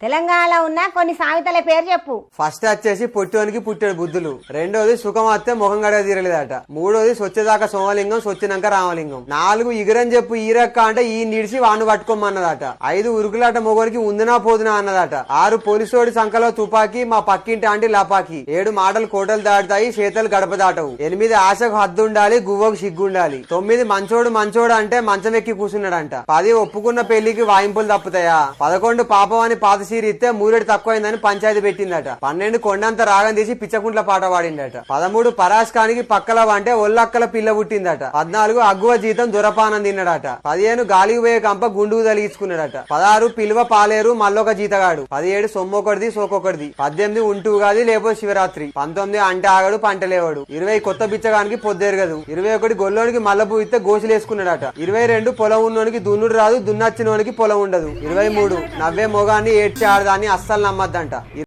తెలంగాణలో ఉన్న కొన్ని సామెతల పేరు చెప్పు. ఫస్ట్ వచ్చేసి పొట్టోనికి పుట్టాడు బుద్ధులు, రెండోది సుఖం వస్తే ముఖం గడవ తీరలేదట, మూడోది సొచ్చేదాకా సోమలింగం సొచ్చినాక రామలింగం, 4 ఇగురని చెప్పు ఈరక్క అంటే ఈ నిడిచి వాడిని పట్టుకోమన్నదట, 5 ఉరుకులాట మొగోనికి ఉందినా పోదునా అన్నదట, 6 పోలీసోడి సంఖలో తుపాకీ మా పక్కింటి ఆంటీ లపాకి, 7 మాటలు కోటలు దాటుతాయి చేతలు గడప దాటవు, 8 ఆశకు హద్దు ఉండాలి గువ్వకు సిగ్గుండాలి, 9 మంచోడు అంటే మంచం ఎక్కి కూర్చున్నాడంట, 10 ఒప్పుకున్న పెళ్లికి వాయింపులు తప్పుతాయా, 11 పాపం అని పాత సీరి ఇస్తే మూరెడు తక్కువైందని పంచాయతీ పెట్టిందట, 12 కొండంత రాగం తీసి పిచ్చకుంట్ల పాట పాడిందట, 13 పరాస్కానికి పక్కల అంటే ఒళ్ళక్కల పిల్ల పుట్టిందట, 14 అగ్గువ జీతం దురపానం తిన్నాడట, 15 గాలికి పోయే కంప గుండుకు తలిగించుకున్నాడట, 16 పిలువ పాలేరు మల్లొక జీతగాడు, 17 సొమ్మొకటిది సోకొకటిది, 18 ఉంటూగాది లేకపోతే శివరాత్రి, 19 అంటే ఆగడు పంటలేవాడు, 20 కొత్త బిచ్చగానికి పొద్దెరగదు, 21 గొల్లోనికి మల్లపు ఇస్తే గోసులేసుకున్నాడట, 22 పొలం ఉన్నోనికి దున్నుడు రాదు దున్నచ్చినోనికి పొలం ఉండదు, 23 నవ్వే మొగాన్ని ఏడ్చే ఆడదాన్ని అస్సలు నమ్మద్దంట.